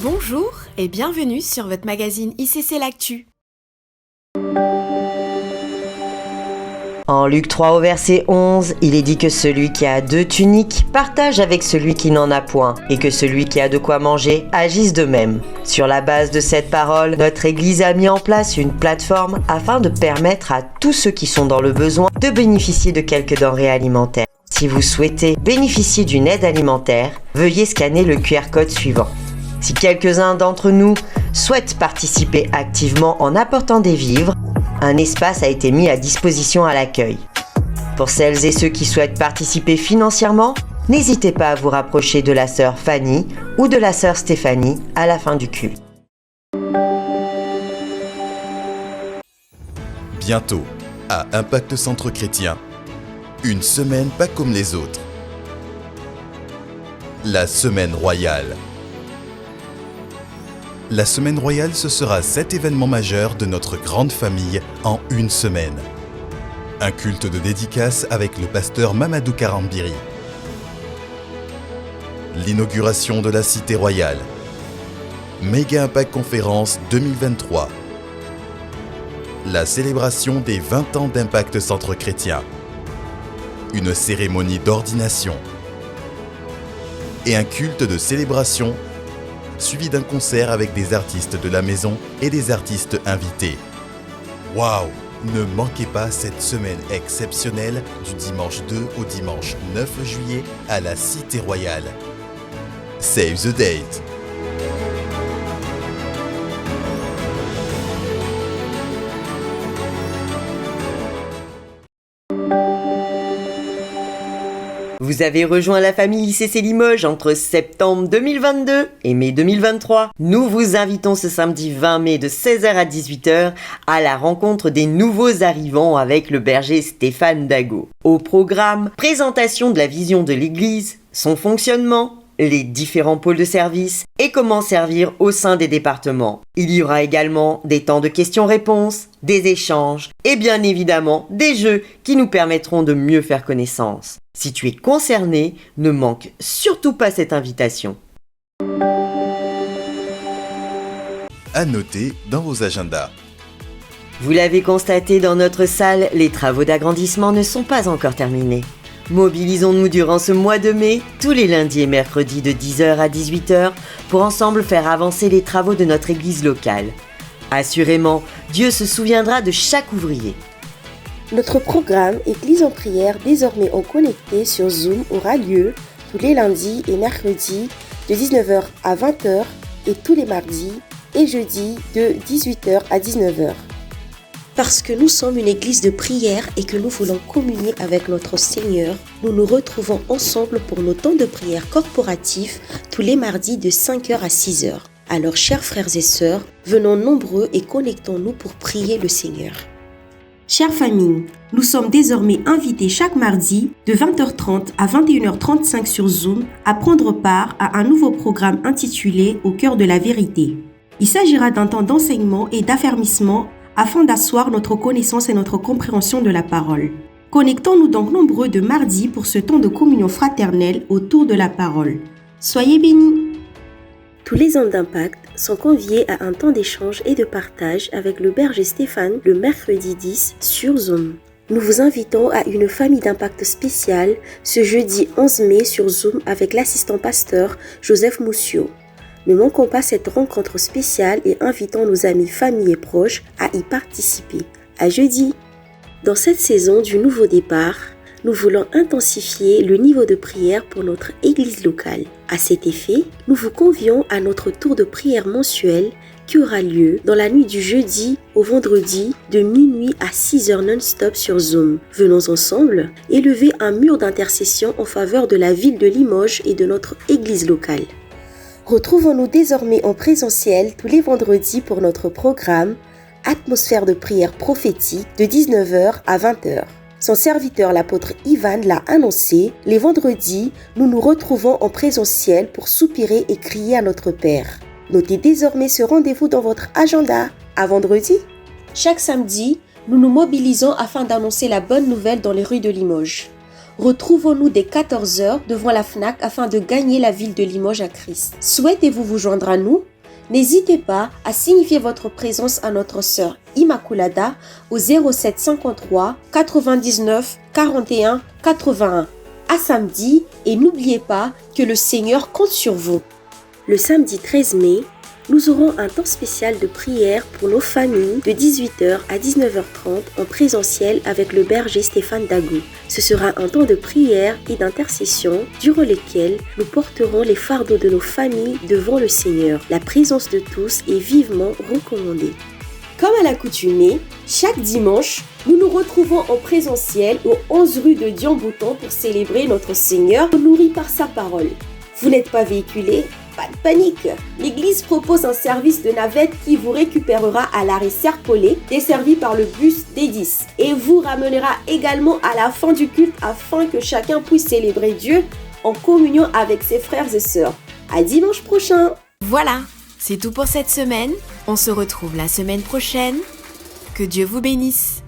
Bonjour et bienvenue sur votre magazine ICC L'Actu. En Luc 3 au verset 11, il est dit que celui qui a 2 tuniques partage avec celui qui n'en a point, et que celui qui a de quoi manger agisse de même. Sur la base de cette parole, notre Église a mis en place une plateforme afin de permettre à tous ceux qui sont dans le besoin de bénéficier de quelques denrées alimentaires. Si vous souhaitez bénéficier d'une aide alimentaire, veuillez scanner le QR code suivant. Si quelques-uns d'entre nous souhaitent participer activement en apportant des vivres, un espace a été mis à disposition à l'accueil. Pour celles et ceux qui souhaitent participer financièrement, n'hésitez pas à vous rapprocher de la sœur Fanny ou de la sœur Stéphanie à la fin du culte. Bientôt, à Impact Centre Chrétien, une semaine pas comme les autres. La Semaine Royale. La Semaine Royale, ce sera 7 événements majeurs de notre grande famille en une semaine. Un culte de dédicace avec le pasteur Mamadou Karambiri. L'inauguration de la Cité Royale. Méga Impact Conférence 2023. La célébration des 20 ans d'Impact Centre Chrétien. Une cérémonie d'ordination. Et un culte de célébration suivi d'un concert avec des artistes de la maison et des artistes invités. Waouh! Ne manquez pas cette semaine exceptionnelle du dimanche 2 au dimanche 9 juillet à la Cité Royale. Save the date! Vous avez rejoint la famille ICC Limoges entre septembre 2022 et mai 2023. Nous vous invitons ce samedi 20 mai de 16h à 18h à la rencontre des nouveaux arrivants avec le berger Stéphane Dago. Au programme, présentation de la vision de l'Église, son fonctionnement, les différents pôles de service et comment servir au sein des départements. Il y aura également des temps de questions-réponses, des échanges et bien évidemment des jeux qui nous permettront de mieux faire connaissance. Si tu es concerné, ne manque surtout pas cette invitation. À noter dans vos agendas. Vous l'avez constaté dans notre salle, les travaux d'agrandissement ne sont pas encore terminés. Mobilisons-nous durant ce mois de mai, tous les lundis et mercredis de 10h à 18h, pour ensemble faire avancer les travaux de notre église locale. Assurément, Dieu se souviendra de chaque ouvrier. Notre programme Église en prière, désormais en connecté sur Zoom, aura lieu tous les lundis et mercredis de 19h à 20h et tous les mardis et jeudis de 18h à 19h. Parce que nous sommes une église de prière et que nous voulons communier avec notre Seigneur, nous nous retrouvons ensemble pour nos temps de prière corporatifs tous les mardis de 5h à 6h. Alors, chers frères et sœurs, venons nombreux et connectons-nous pour prier le Seigneur. Chère famille, nous sommes désormais invités chaque mardi de 20h30 à 21h35 sur Zoom à prendre part à un nouveau programme intitulé « Au cœur de la vérité ». Il s'agira d'un temps d'enseignement et d'affermissement afin d'asseoir notre connaissance et notre compréhension de la parole. Connectons-nous donc nombreux de mardi pour ce temps de communion fraternelle autour de la parole. Soyez bénis! Tous les hommes d'impact sont conviés à un temps d'échange et de partage avec le berger Stéphane le mercredi 10 sur Zoom. Nous vous invitons à une famille d'impact spéciale ce jeudi 11 mai sur Zoom avec l'assistant pasteur Joseph Moussio. Ne manquons pas cette rencontre spéciale et invitons nos amis, familles et proches à y participer. À jeudi! Dans cette saison du nouveau départ, nous voulons intensifier le niveau de prière pour notre église locale. À cet effet, nous vous convions à notre tour de prière mensuel qui aura lieu dans la nuit du jeudi au vendredi de minuit à 6h non-stop sur Zoom. Venons ensemble élever un mur d'intercession en faveur de la ville de Limoges et de notre église locale. Retrouvons-nous désormais en présentiel tous les vendredis pour notre programme Atmosphère de prière prophétique de 19h à 20h. Son serviteur, l'apôtre Ivan, l'a annoncé, les vendredis, nous nous retrouvons en présentiel pour soupirer et crier à notre Père. Notez désormais ce rendez-vous dans votre agenda. À vendredi! Chaque samedi, nous nous mobilisons afin d'annoncer la bonne nouvelle dans les rues de Limoges. Retrouvons-nous dès 14h devant la FNAC afin de gagner la ville de Limoges à Christ. Souhaitez-vous vous joindre à nous? N'hésitez pas à signifier votre présence à notre sœur Immaculada au 07 53 99 41 81. À samedi et n'oubliez pas que le Seigneur compte sur vous. Le samedi 13 mai, nous aurons un temps spécial de prière pour nos familles de 18h à 19h30 en présentiel avec le berger Stéphane Dagou. Ce sera un temps de prière et d'intercession durant lequel nous porterons les fardeaux de nos familles devant le Seigneur. La présence de tous est vivement recommandée. Comme à l'accoutumée, chaque dimanche, nous nous retrouvons en présentiel au 11 rue de Diambouton pour célébrer notre Seigneur nourri par sa parole. Vous n'êtes pas véhiculé? Pas de panique! L'église propose un service de navette qui vous récupérera à l'arrêt Serpollet, desservi par le bus D10, et vous ramènera également à la fin du culte afin que chacun puisse célébrer Dieu en communion avec ses frères et sœurs. À dimanche prochain! Voilà, c'est tout pour cette semaine. On se retrouve la semaine prochaine. Que Dieu vous bénisse.